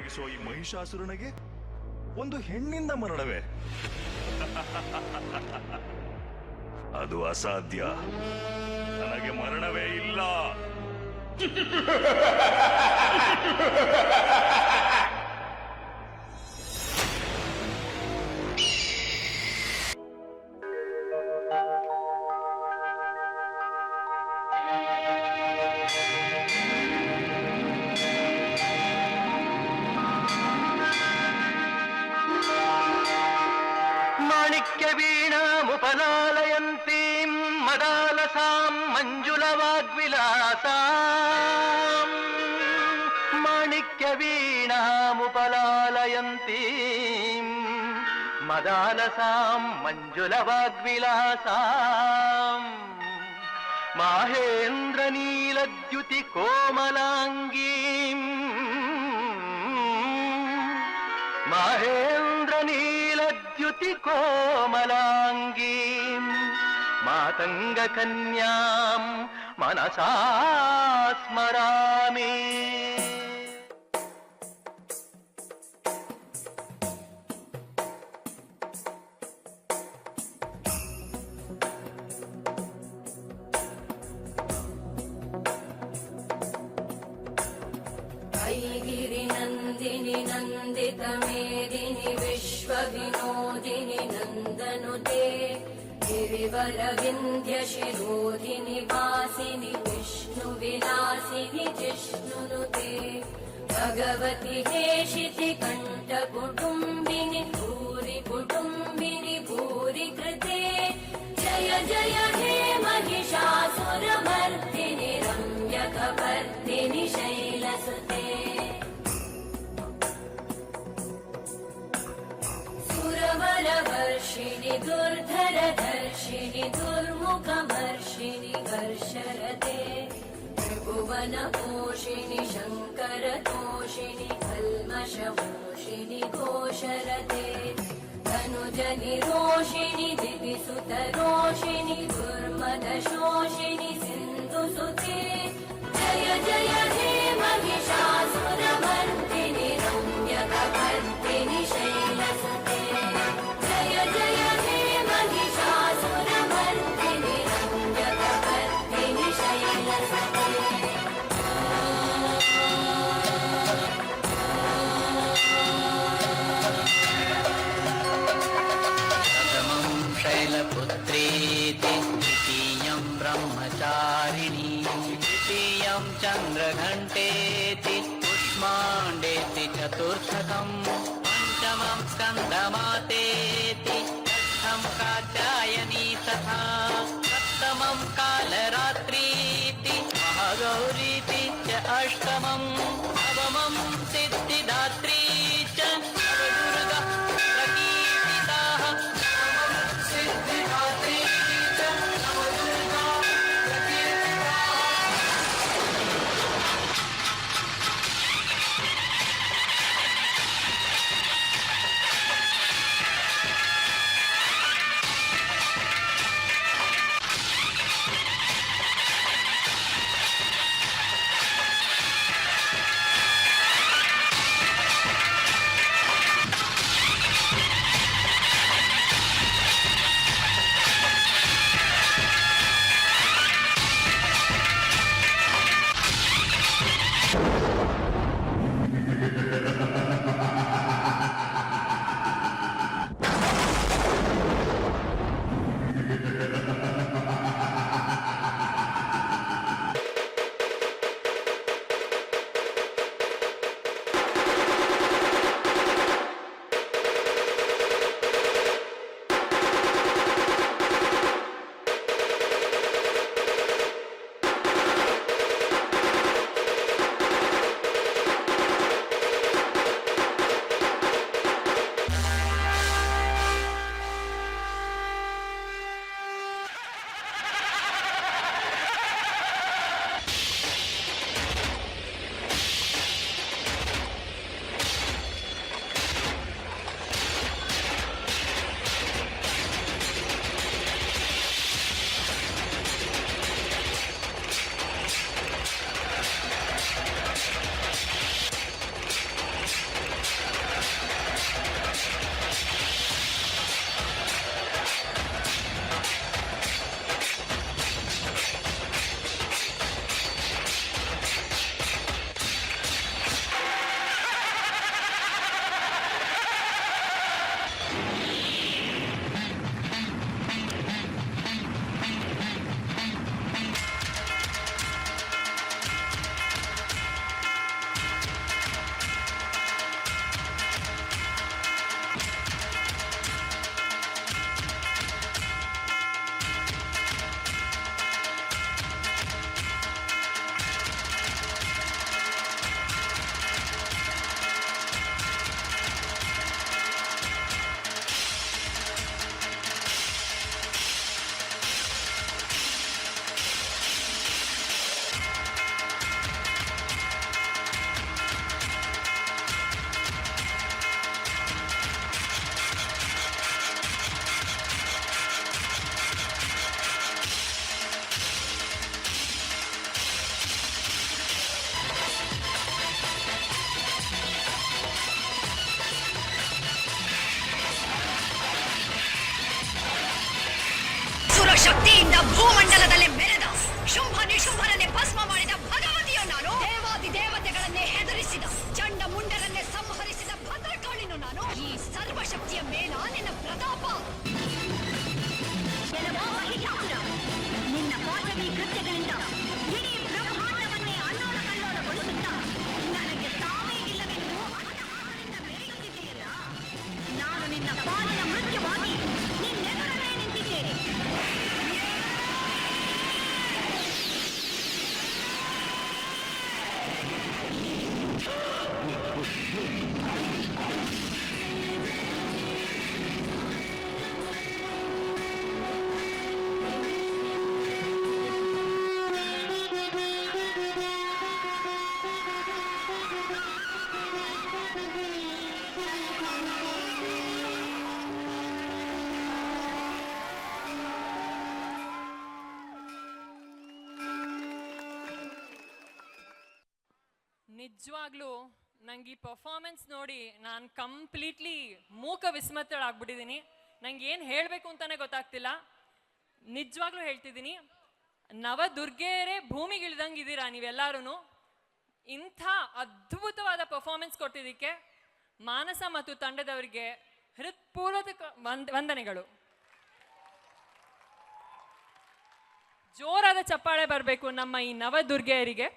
ಜೀವಿಸೋ ಈ ಮಹಿಷಾಸುರನಿಗೆ ಒಂದು ಹೆಣ್ಣಿಂದ ಮರಣವೇ? ಅದು ಅಸಾಧ್ಯ. ನನಗೆ ಮರಣವೇ ಇಲ್ಲ. वीणामुपलालयन्तीं मदालसां मञ्जुलवाग्विलासाम् माणिक्यवीणामुपलालयन्तीं मदालसां मञ्जुलवाग्विलासाम् माहेन्द्रनीलद्युतिकोमलाङ्गीम् कोमलाङ्गीम् मातङ्गकन्यां मनसा स्मरामि. गिरिनन्दिनि नन्दितमेदिनि विश्वविनोदिनि नन्दनुते गिरिवरविन्ध्यशिरोधिनि वासिनि विष्णुविलासिनि जिष्णुनुते भगवति हेशिति कण्ठकुटुम्बिनि भूरि कुटुम्बिनि भूरि कृते जय जय हे महिषासुरमर्दिनि रम्यकपर्दिनि शैलसुते सुरवरवर्षिणि दुर्धरधर्षिणि दुर्मुखमर्षिणि कर्षरते त्रिभुवनपोषिणि शङ्करतोषिणि कल्मषमोषिणि घोषरते धनुजनिरोषिणि दिविसुतरोषिणि दुर्मदशोषिणि सिन्धुसुते जय जय हे महिषासुरमर्दिनि रम्यकपर्दिनि शैलसुते जय जय हे महिषासुरमर्दिनि रम्यकपर्दिनि शैलसुते. शैलपुत्रेति द्वितीयं ब्रह्मचारिणी तृतीयं चन्द्रघण्टेति कुष्माण्डेति चतुर्थकम् पञ्चमं स्कन्दमातेति षष्ठं कात्यायनी तथा सप्तमं कालरात्रीति महागौरीति च अष्टमं नवमं सिद्धिदात्री च नवदुर्गा प्रकीर्तिताः सिद्धिदात्री च नवदुर्गा प्रकीर्तिताः. ಶಕ್ತಿಯಿಂದ ಭೂಮಂಡಲದಲ್ಲಿ ಮೆರೆದ ಶುಂಭ ನಿಶುಂಭರನ್ನೇ ಭಸ್ಮ ಮಾಡಿದ ಭಗವತಿಯು ನಾನು. ದೇವಾದಿ ದೇವತೆಗಳನ್ನೇ ಹೆದರಿಸಿದ ಚಂಡ ಮುಂಡರನ್ನೇ ಸಂಹರಿಸಿದ ಭದ್ರಕಾಳಿನು ನಾನು. ಈ ಸರ್ವಶಕ್ತಿಯ ಮೇಲ ನಿನ್ನ ಪ್ರತಾಪ. ನಿನ್ನ ಪಾಠವಿ ಕೃತ್ಯಗಳಿಂದ ಇಡೀ ಬ್ರಹ್ಮಾಂಡವನ್ನೇ ಅಲ್ಲೋಲ ಕಲ್ಲೋಲಗೊಳಿಸುತ್ತಾ ನನಗೆ ತಾವೇ ಇಲ್ಲವೆಂದು ಅನಾಹರದಿಂದ ಮೆರೆಯುತ್ತಿದೆಯಲ್ಲ. ನಾನು ನಿನ್ನ ಪಾಲಿನ ಮೃತ್ಯುವಾಗಿ ನಿನ್ನೆದುರಲ್ಲೇ ನಿಂತಿದ್ದೇನೆ. ನಿಜವಾಗ್ಲೂ ನಂಗೆ ಈ ಪರ್ಫಾರ್ಮೆನ್ಸ್ ನೋಡಿ ನಾನು ಕಂಪ್ಲೀಟ್ಲಿ ಮೂಕ ವಿಸ್ಮತಳಾಗ್ಬಿಟ್ಟಿದ್ದೀನಿ. ನಂಗೆ ಏನು ಹೇಳಬೇಕು ಅಂತಾನೆ ಗೊತ್ತಾಗ್ತಿಲ್ಲ. ನಿಜವಾಗ್ಲೂ ಹೇಳ್ತಿದ್ದೀನಿ, ನವದುರ್ಗೆಯರೇ ಭೂಮಿಗಿಳ್ದಂಗೆ ಇದ್ದೀರಾ ನೀವೆಲ್ಲರೂ. ಇಂಥ ಅದ್ಭುತವಾದ ಪರ್ಫಾರ್ಮೆನ್ಸ್ ಕೊಟ್ಟಿದ್ದಕ್ಕೆ ಮಾನಸ ಮತ್ತು ತಂಡದವರಿಗೆ ಹೃತ್ಪೂರ್ವಕ ವಂದನೆಗಳು. ಜೋರಾದ ಚಪ್ಪಾಳೆ ಬರಬೇಕು ನಮ್ಮ ಈ ನವದುರ್ಗೆಯರಿಗೆ.